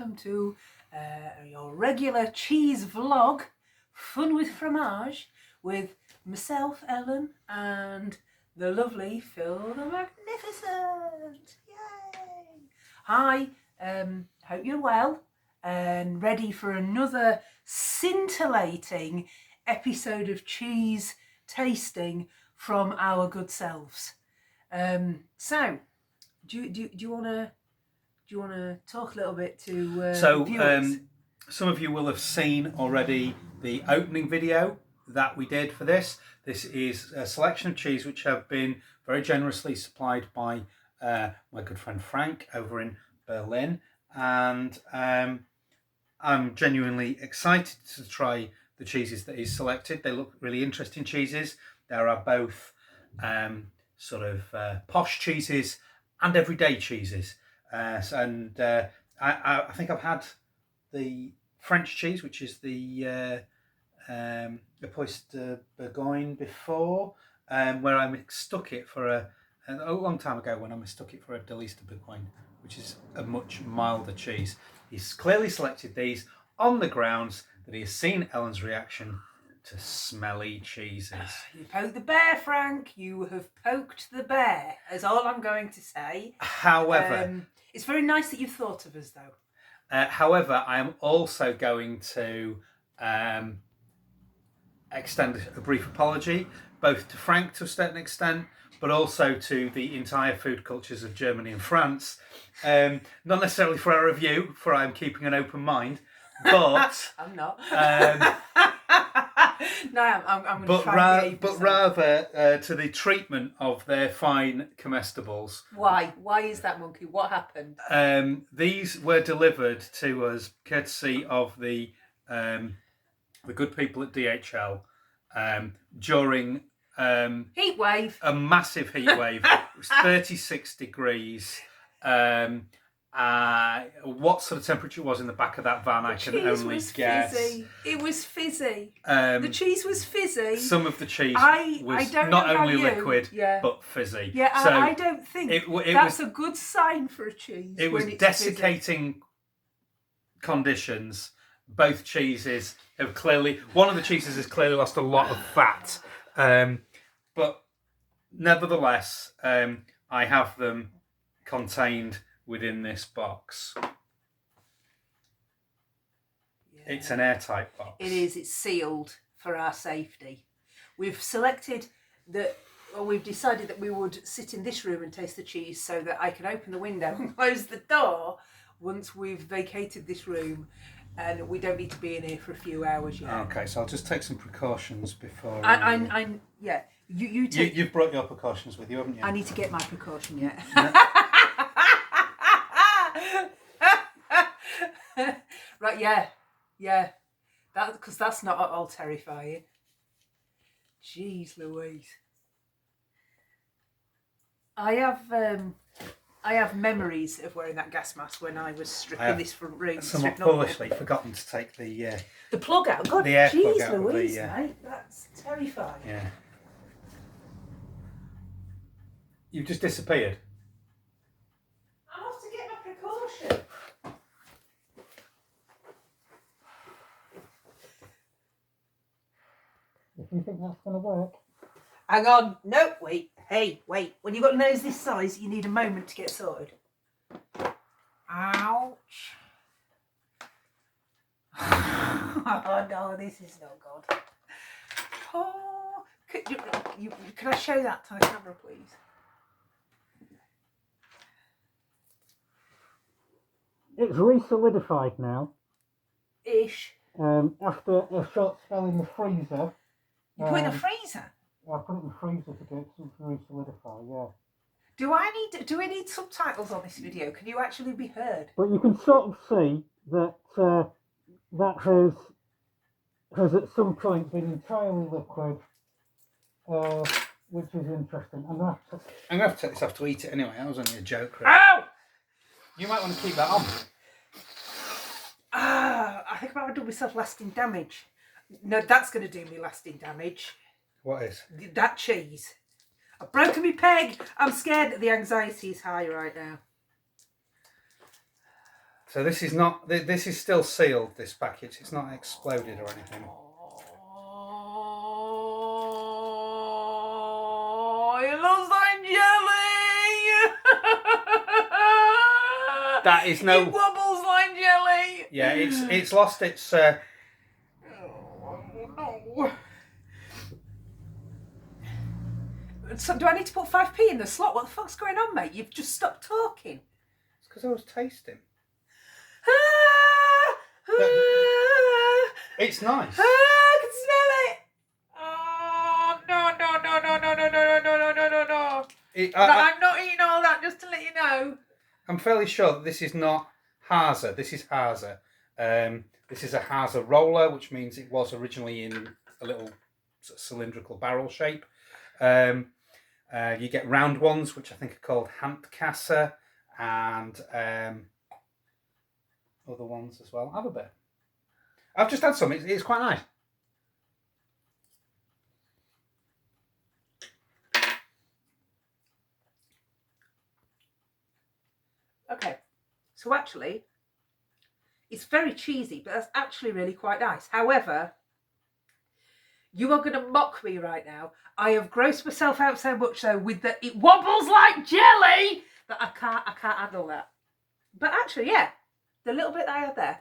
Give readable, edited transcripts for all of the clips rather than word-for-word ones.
welcome to your regular cheese vlog, Fun with Fromage, with myself, Ellen, and the lovely Phil the Magnificent. Yay! Hi, hope you're well and ready for another scintillating episode of cheese tasting from our good selves. So, do you want to talk a little bit to viewers? Some of you will have seen already the opening video that we did for this. This is a selection of cheese which have been very generously supplied by my good friend Frank over in Berlin, and I'm genuinely excited to try the cheeses that he's selected. They look really interesting cheeses. There are both posh cheeses and everyday cheeses. I think I've had the French cheese, which is the Époisses de Bourgogne before, where I mistook it for a long time ago when I mistook it for a Délice de Bourgogne, which is a much milder cheese. He's clearly selected these on the grounds that he has seen Ellen's reaction to smelly cheeses. You poked the bear, Frank. You have poked the bear, is all I'm going to say. However, it's very nice that you've thought of us, though. However, I am also going to extend a brief apology, both to Frank to a certain extent, but also to the entire food cultures of Germany and France. Not necessarily for our review, for I'm keeping an open mind, but I'm not. No, I'm going to try. But rather to the treatment of their fine comestibles. Why? Why is that, Monkey? What happened? These were delivered to us courtesy of the good people at D.H.Hell during heat wave. A massive heat wave. It was 36 degrees. What sort of temperature was in the back of that van, I can only guess. Fizzy. It was fizzy. The cheese was fizzy. Some of the cheese was I not only liquid, but fizzy. Yeah, so I don't think that's a good sign for a cheese. It was desiccating conditions. Both cheeses have clearly... One of the cheeses has clearly lost a lot of fat. But nevertheless, I have them contained within this box. Yeah. It's an airtight box. It is. It's sealed for our safety. We've decided that we would sit in this room and taste the cheese so that I can open the window and close the door once we've vacated this room, and we don't need to be in here for a few hours yet. Okay, so I'll just take some precautions before. Yeah. You've brought your precautions with you, haven't you? I need to get my precaution yet. No. Right, yeah. Because that's not at all terrifying. Jeez Louise. I have memories of wearing that gas mask when I was stripping this front room. Somewhat foolishly forgotten to take the plug out. God, the air jeez plug out Louise, of the, mate, that's terrifying. Yeah. You've just disappeared. I'm off to get my precaution. If you think that's going to work. Hang on. No, wait. Hey, wait. When you've got a nose this size, you need a moment to get sorted. Ouch. Oh, no, this is not good. Oh, can I show that to the camera, please? It's re-solidified now. Ish. After a short spell in the freezer. You put it in the freezer? I put it in the freezer to get it to re-solidify, yeah. Do we need subtitles on this video? Can you actually be heard? But you can sort of see that that has at some point been entirely liquid, which is interesting. I'm going to have to take this off to eat it anyway. That was only a joke, really. Ow! You might want to keep that on. I think I might do myself lasting damage. No, that's going to do me lasting damage. What is? That cheese. I've broken my peg. I'm scared that the anxiety is high right now. So this is not. This is still sealed. This package. It's not exploded or anything. Oh, it looks like jelly. That is no. It wobbles like jelly. Yeah, it's lost its. Oh no. So do I need to put 5p in the slot? What the fuck's going on, mate? You've just stopped talking. It's because I was tasting. It's nice. I can smell it. Oh no. I'm not eating all that, just to let you know. I'm fairly sure that this is not Hazer. This is Hazer. This is a Hazer roller, which means it was originally in a little sort of cylindrical barrel shape. You get round ones, which I think are called Käse, and other ones as well. Have a bit. I've just had some. It's quite nice. Okay, so actually, it's very cheesy, but that's actually really quite nice. However, you are going to mock me right now. I have grossed myself out so much so with that it wobbles like jelly that I can't handle that. But actually, yeah, the little bit that I had there,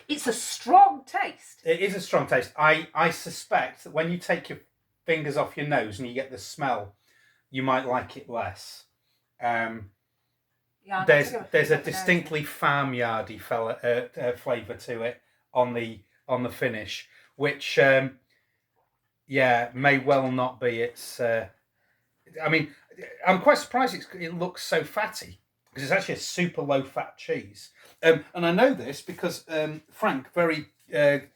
it's a strong taste. It is a strong taste. I suspect that when you take your fingers off your nose and you get the smell, you might like it less. Yeah, there's a distinctly farmyardy flavour to it on the finish, which may well not be its. I mean, I'm quite surprised it looks so fatty because it's actually a super low fat cheese. And I know this because Frank sent a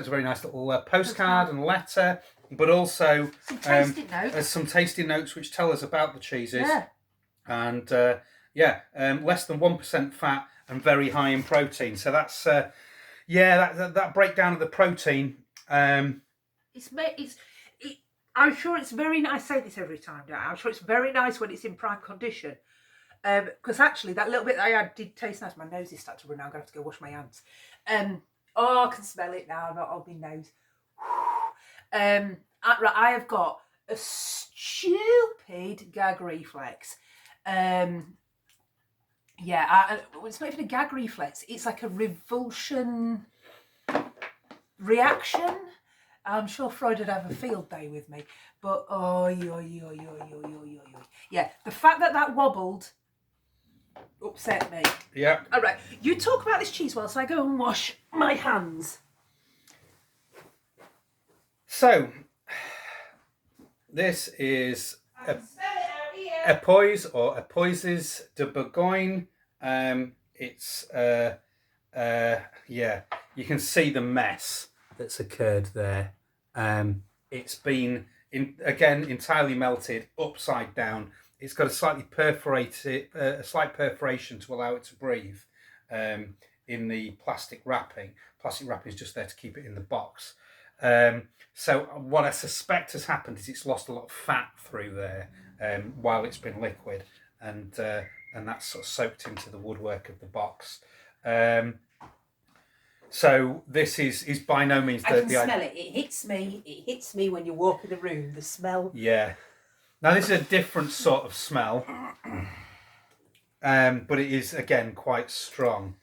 very nice little postcard and letter, but also some tasting notes which tell us about the cheeses. Yeah. And less than 1% fat and very high in protein. So that's that breakdown of the protein. I'm sure it's very nice. I say this every time now. I'm sure it's very nice when it's in prime condition. Because actually, that little bit that I had did taste nice. My nose is starting to run now. I'm going to have to go wash my hands. I can smell it now, not on my nose. I have got a stupid gag reflex. It's not even a gag reflex. It's like a revulsion reaction. I'm sure Freud would have a field day with me. But yeah, the fact that wobbled upset me. Yeah. All right, you talk about this cheese whilst I go and wash my hands. So, this is Époisses or Époisses de Bourgogne. It's you can see the mess that's occurred there. It's been entirely melted upside down. It's got a slight perforation to allow it to breathe in the plastic wrapping. Plastic wrapping is just there to keep it in the box. So what I suspect has happened is it's lost a lot of fat through there while it's been liquid, and that's sort of soaked into the woodwork of the box. So this is by no means I can smell it. It hits me when you walk in the room. The smell. Yeah. Now this is a different sort of smell, but it is again quite strong.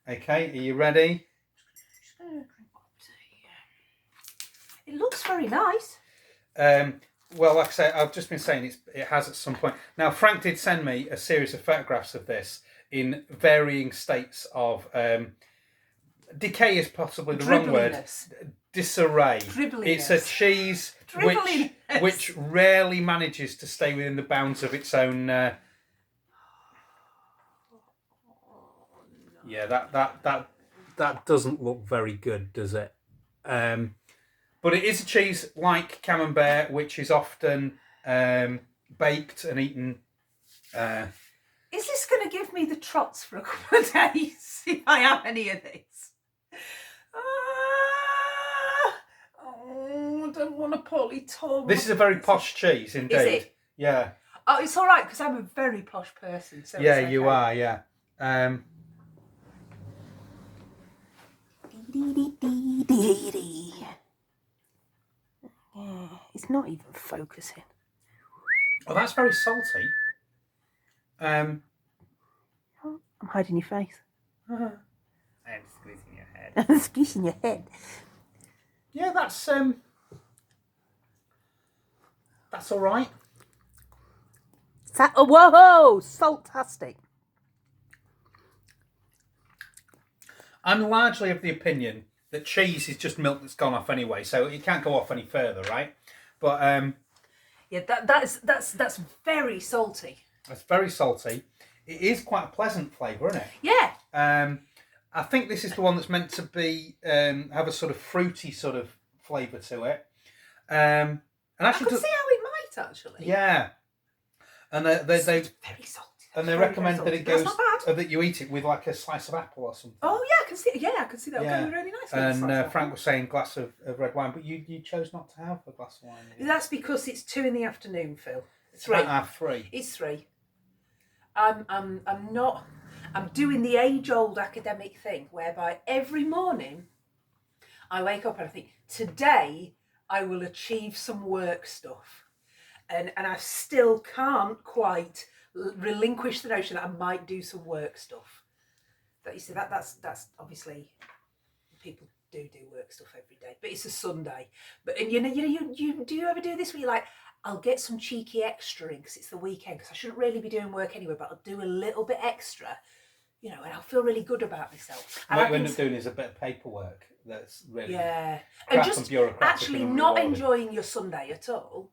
Okay, are you ready? It looks very nice. Well, like I say, I've just been saying it has at some point. Now, Frank did send me a series of photographs of this in varying states of decay is possibly the wrong word. Disarray. It's a cheese which rarely manages to stay within the bounds of its own. Yeah, that doesn't look very good, does it? But it is a cheese like camembert, which is often baked and eaten. Is this going to give me the trots for a couple of days if I have any of this? I don't want to poorly talk. This is a very posh cheese, indeed. Is it? Yeah. Oh, it's all right because I'm a very posh person. So yeah, it's okay. you are. Yeah. Yeah, it's not even focusing. Oh, that's very salty. I'm hiding your face. I'm squeezing your head. I'm squeezing your head. Yeah, that's all right. Whoa, saltastic. I'm largely of the opinion that cheese is just milk that's gone off anyway, so it can't go off any further, right? But yeah, that's very salty. it's very salty. It is quite a pleasant flavour, isn't it? Yeah. I think this is the one that's meant to be have a sort of fruity sort of flavour to it. And actually, I could see how it might actually. Yeah. And they very salty. And they Very, recommend very that it salty. goes That's not bad. that you eat it with like a slice of apple or something. Oh yeah, I can see. Yeah, I can see that. Yeah. Going really nice. And Frank was saying glass of red wine, but you chose not to have a glass of wine. That's because it's 2 p.m, Phil. It's 3. about 3. It's 3. I'm not. I'm doing the age-old academic thing whereby every morning I wake up and I think today I will achieve some work stuff, and I still can't quite relinquish the notion that I might do some work stuff. That you see that's obviously people do work stuff every day, but it's a Sunday. But and you do you ever do this where you're like, I'll get some cheeky extra in because it's the weekend, because I shouldn't really be doing work anyway, but I'll do a little bit extra, and I'll feel really good about myself. And what you end up doing is a bit of paperwork that's really and crap just and bureaucratic actually and not unrewarding. enjoying your Sunday at all,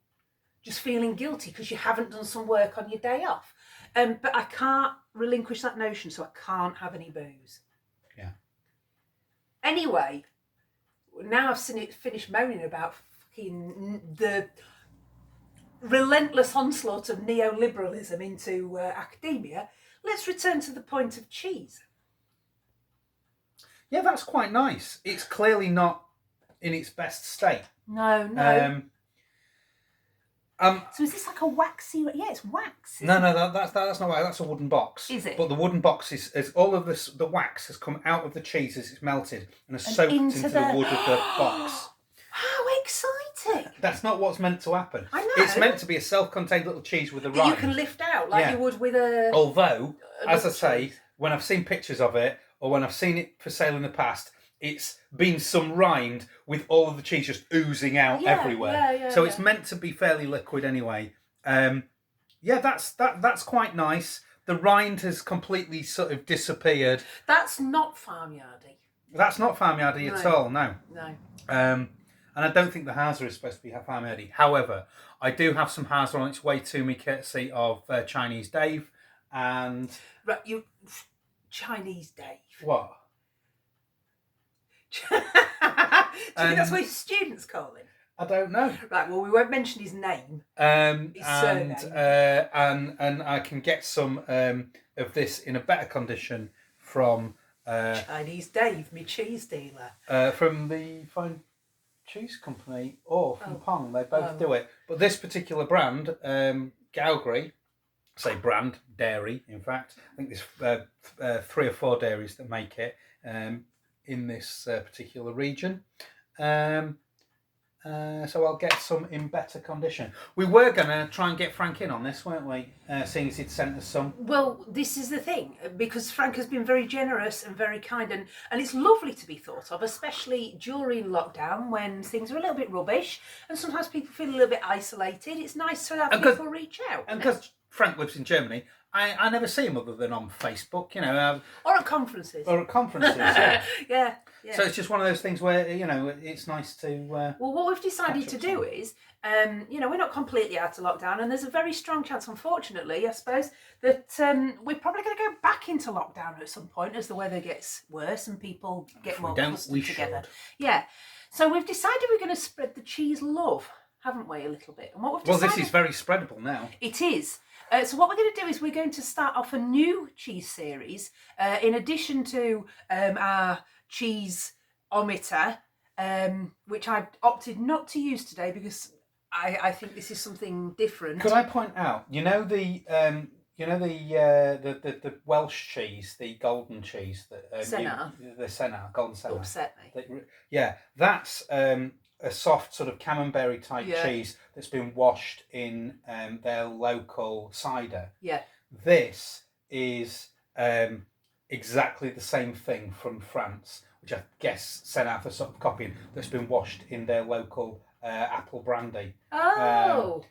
just feeling guilty because you haven't done some work on your day off. But I can't relinquish that notion, so I can't have any booze. Yeah. Anyway, now I've finished moaning about fucking the relentless onslaught of neoliberalism into academia. Let's return to the point of cheese. Yeah, that's quite nice. It's clearly not in its best state. No. So is this like a waxy? Yeah, it's wax. No, that's not right. That's a wooden box. Is it? But the wooden box is all of this. The wax has come out of the cheese as it's melted and has soaked into the wood of the box. How exciting! That's not what's meant to happen. I know. It's meant to be a self-contained little cheese with a that rind. you can lift out like Yeah. you would with a. Although, as I another say, cheese. when I've seen pictures of it or when I've seen it for sale in the past, it's been some rind with all of the cheese just oozing out everywhere. Yeah, so it's meant to be fairly liquid anyway. That's quite nice. The rind has completely sort of disappeared. That's not farmyardy. That's not farmyardy at all, no. No. And I don't think the Hazer is supposed to be farmyardy. However, I do have some Hazer on its way to me, courtesy of Chinese Dave. And Right, you Chinese Dave. what? Do you think that's what his students call him? I don't know. Right, well, we won't mention his name. His And surname. and I can get some of this in a better condition from Chinese Dave, me cheese dealer. from the Fine Cheese Company or from Pong. They both do it. But this particular brand, Gaugry, say brand, dairy, in fact. I think there's 3 or 4 dairies that make it in this particular region. So I'll get some in better condition. We were going to try and get Frank in on this, weren't we? Seeing as he'd sent us some. Well, this is the thing, because Frank has been very generous and very kind, and it's lovely to be thought of, especially during lockdown when things are a little bit rubbish and sometimes people feel a little bit isolated. It's nice to have people reach out. And because Frank lives in Germany, I never see him other than on Facebook, Or at conferences. yeah. Yeah. So it's just one of those things where, it's nice to... Well, what we've decided to do is, we're not completely out of lockdown, and there's a very strong chance, unfortunately, I suppose, that we're probably going to go back into lockdown at some point as the weather gets worse and people get more clustered together. Yeah. So we've decided we're going to spread the cheese love, haven't we, a little bit? And what we've decided... Well, this is very spreadable now. It is. So what we're going to do is we're going to start off a new cheese series, in addition to our cheese-ometer, which I opted not to use today because I think this is something different. Could I point out, the You know the Welsh cheese, the golden cheese that Senna. the Senna, golden Senna. Upset me. Yeah, that's a soft sort of camembert type Yeah. cheese that's been washed in their local cider. Yeah. This is exactly the same thing from France, which I guess Senna are sort of copying. That's been washed in their local apple brandy. Oh.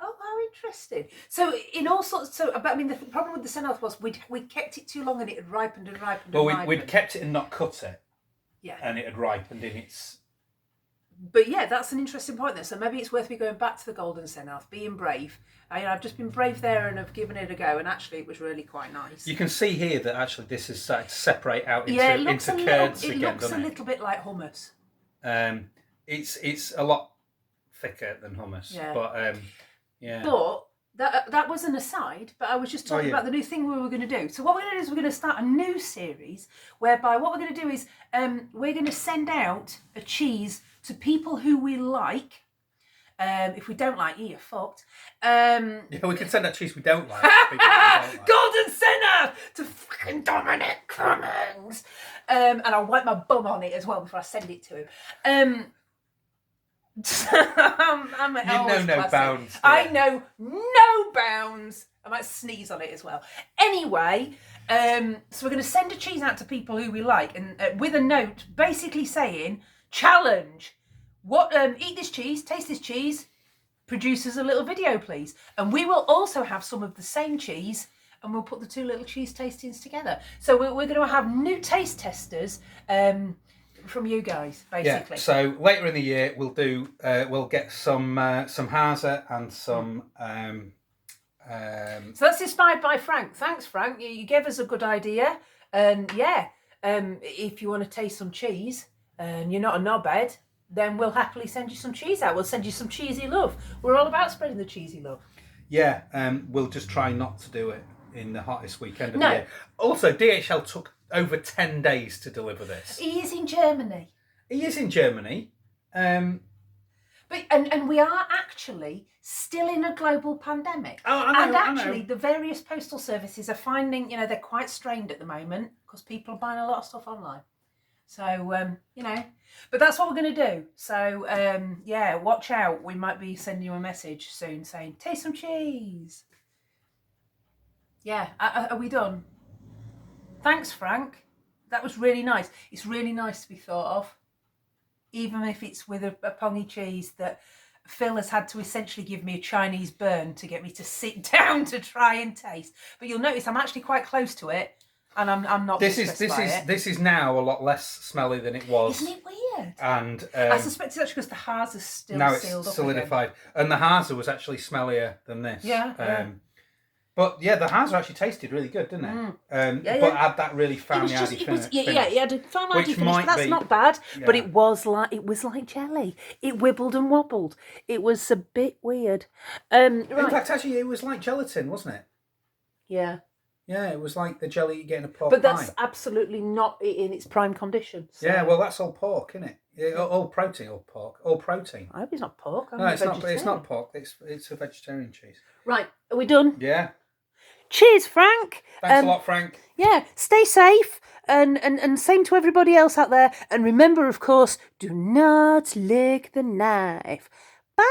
Oh, how interesting. So in all sorts. But I mean, the problem with the Senna was we kept it too long and it had ripened and ripened. Well, and we'd kept it and not cut it. Yeah. And it had ripened in its. But yeah, that's an interesting point there. So maybe it's worth me going back to the Golden Senath, being brave. I've just been brave there and have given it a go, and actually it was really quite nice. You can see here that actually this is starting to separate out into, it looks into curds it again, looks doesn't a little bit like hummus. It's a lot thicker than hummus, Yeah. But yeah. But that was an aside, but I was just talking about the new thing we were going to do. So what we're going to do is we're going to start a new series whereby what we're going to do is we're going to send out a cheese to people who we like. If we don't like you, you're fucked. Yeah, we can send that cheese we don't like. People we don't like. Golden Senna to fucking Dominic Cummings. And I'll wipe my bum on it as well before I send it to him. I'm You know no classic. bounds. I know no bounds. I might sneeze on it as well. Anyway, so we're going to send a cheese out to people who we like, and with a note basically saying, challenge. What? Eat this cheese, taste this cheese, produce us a little video, please. And we will also have some of the same cheese, and we'll put the two little cheese tastings together. So we're going to have new taste testers from you guys, basically. Yeah. So later in the year, we'll do. We'll get some Hazer and some. So that's inspired by Frank. Thanks, Frank. You gave us a good idea. And if you want to taste some cheese and you're not a knobhead, then we'll happily send you some cheese out. We'll send you some cheesy love. We're all about spreading the cheesy love. Yeah, we'll just try not to do it in the hottest weekend of the year. Also, D.H.Hell took over 10 days to deliver this. He is in Germany. He is in Germany. But and we are actually still in a global pandemic. Oh, I know, and actually, I know. the various postal services are finding, they're quite strained at the moment because people are buying a lot of stuff online. So, but that's what we're going to do. So, watch out. We might be sending you a message soon saying, taste some cheese. Yeah, are we done? Thanks, Frank. That was really nice. It's really nice to be thought of. Even if it's with a pongy cheese that Phil has had to essentially give me a Chinese burn to get me to sit down to try and taste. But you'll notice I'm actually quite close to it. And I'm not. This is now a lot less smelly than it was. Isn't it weird? And I suspect it's actually because the Hazer's still now sealed it's up solidified, again. and the Hazer was actually smellier than this. Yeah. But yeah, the Hazer actually tasted really good, didn't it? But had that really farmyardy finish. It had a farmyardy finish. Might That's be, not bad, yeah. but it was like jelly. It wibbled and wobbled. It was a bit weird. In fact, actually, it was like gelatin, wasn't it? Yeah. Yeah, it was like the jelly you get in a pork But pie. that's absolutely not in its prime condition. So. Yeah, well, that's all pork, isn't it? Yeah, all protein, all pork, all protein. I hope it's not pork. No, it's not. It's not pork. It's a vegetarian cheese. Right, are we done? Yeah. Cheers, Frank. Thanks a lot, Frank. Yeah, stay safe and same to everybody else out there. And remember, of course, do not lick the knife. Bye.